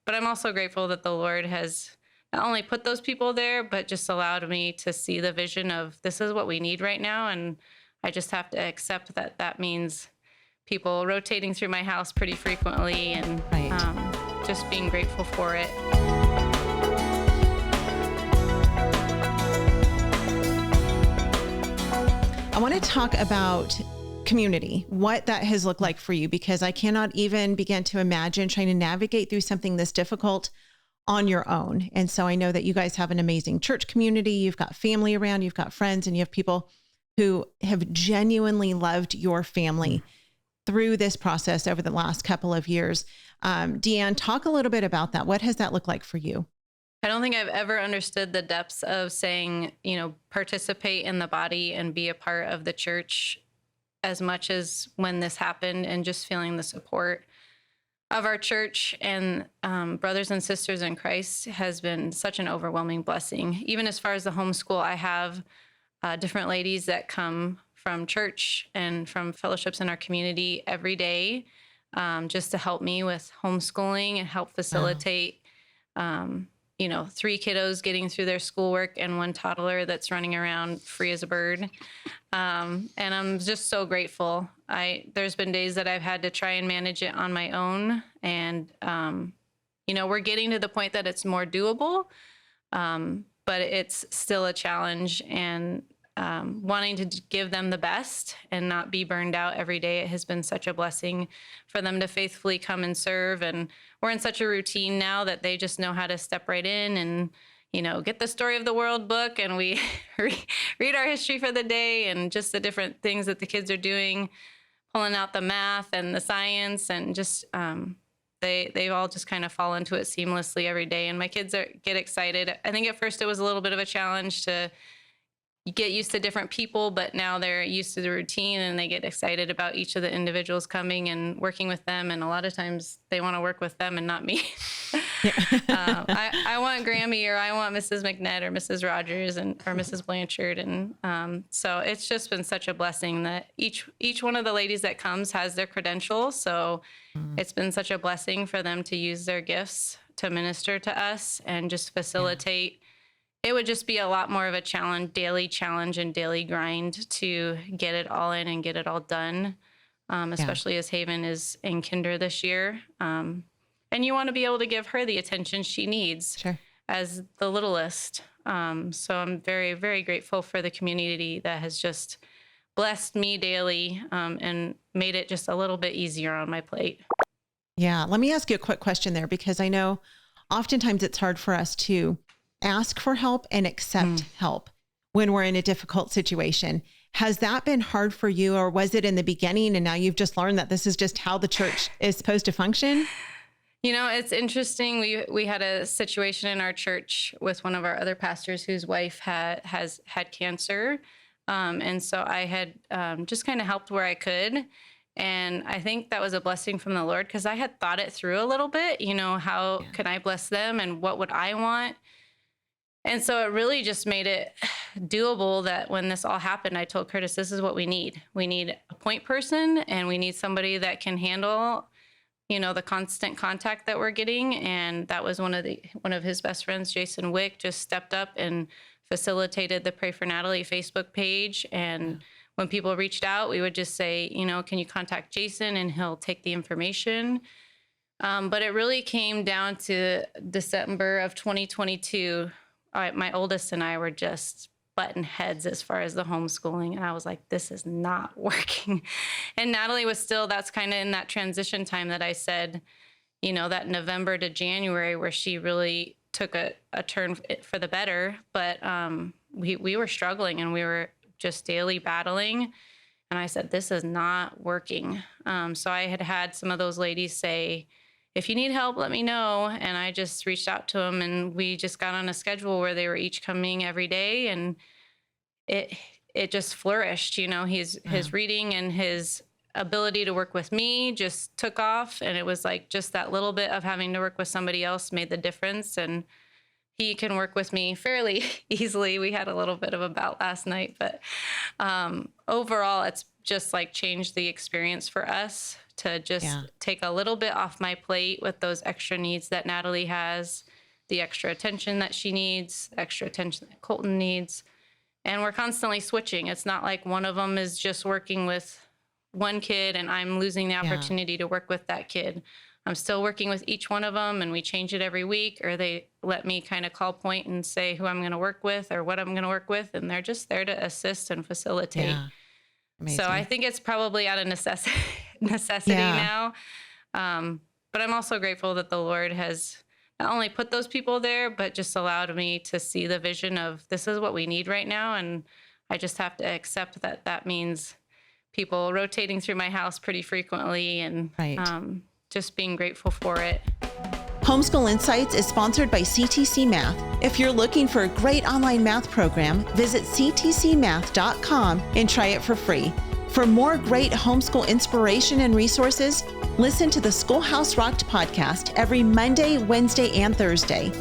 but I'm also grateful that the Lord has not only put those people there, but just allowed me to see the vision of this is what we need right now. And I just have to accept that that means people rotating through my house pretty frequently, and just being grateful for it. I want to talk about community, what that has looked like for you, because I cannot even begin to imagine trying to navigate through something this difficult on your own. And so I know that you guys have an amazing church community. You've got family around, you've got friends, and you have people who have genuinely loved your family through this process over the last couple of years. Deann, talk a little bit about that. What has that looked like for you? I don't think I've ever understood the depths of saying, participate in the body and be a part of the church as much as when this happened, and just feeling the support of our church and brothers and sisters in Christ has been such an overwhelming blessing. Even as far as the homeschool, I have different ladies that come from church and from fellowships in our community every day, just to help me with homeschooling and help facilitate, 3 kiddos getting through their schoolwork and 1 toddler that's running around free as a bird. And I'm just so grateful. There's been days that I've had to try and manage it on my own. And, we're getting to the point that it's more doable, but it's still a challenge. And wanting to give them the best and not be burned out every day. It has been such a blessing for them to faithfully come and serve. And we're in such a routine now that they just know how to step right in and, get the story of the world book, and we read our history for the day, and just the different things that the kids are doing, pulling out the math and the science, and just they all just kind of fall into it seamlessly every day. And my kids get excited. I think at first it was a little bit of a challenge to get used to different people, but now they're used to the routine and they get excited about each of the individuals coming and working with them. And a lot of times they want to work with them and not me. I want Grammy, or I want Mrs. McNett or Mrs. Rogers or Mrs. Blanchard. And so it's just been such a blessing that each one of the ladies that comes has their credentials. So it's been such a blessing for them to use their gifts to minister to us and just facilitate. Yeah. It would just be a lot more of a daily challenge and daily grind to get it all in and get it all done, especially as Haven is in kinder this year. And you want to be able to give her the attention she needs as the littlest. So I'm very, very grateful for the community that has just blessed me daily and made it just a little bit easier on my plate. Yeah. Let me ask you a quick question there, because I know oftentimes it's hard for us to ask for help and accept help when we're in a difficult situation. Has that been hard for you, or was it in the beginning and now you've just learned that this is just how the church is supposed to function? It's interesting. We had a situation in our church with one of our other pastors whose wife has had cancer. And so I had just kind of helped where I could. And I think that was a blessing from the Lord, because I had thought it through a little bit, how can I bless them and what would I want? And so it really just made it doable that when this all happened, I told Curtis, this is what we need. We need a point person, and we need somebody that can handle, the constant contact that we're getting. And that was one of his best friends, Jason Wick, just stepped up and facilitated the Pray for Natalie Facebook page. And when people reached out, we would just say, can you contact Jason, and he'll take the information. But it really came down to December of 2022. My oldest and I were just button heads as far as the homeschooling. And I was like, this is not working. And Natalie was still, that's kind of in that transition time that I said, that November to January, where she really took a turn for the better. But we were struggling, and we were just daily battling. And I said, this is not working. So I had some of those ladies say, if you need help, let me know. And I just reached out to them, and we just got on a schedule where they were each coming every day. And it just flourished. His reading and his ability to work with me just took off. And it was like just that little bit of having to work with somebody else made the difference. And he can work with me fairly easily. We had a little bit of a bout last night, but overall, it's just like changed the experience for us to just take a little bit off my plate with those extra needs that Natalie has, the extra attention that she needs, extra attention that Colton needs. And we're constantly switching. It's not like one of them is just working with one kid and I'm losing the opportunity to work with that kid. I'm still working with each one of them, and we change it every week, or they let me kind of call point and say who I'm going to work with or what I'm going to work with. And they're just there to assist and facilitate. Yeah. Amazing. So I think it's probably out of necessity now. But I'm also grateful that the Lord has not only put those people there, but just allowed me to see the vision of this is what we need right now. And I just have to accept that that means people rotating through my house pretty frequently, and just being grateful for it. Homeschool Insights is sponsored by CTC Math. If you're looking for a great online math program, visit ctcmath.com and try it for free. For more great homeschool inspiration and resources, listen to the Schoolhouse Rocked podcast every Monday, Wednesday, and Thursday.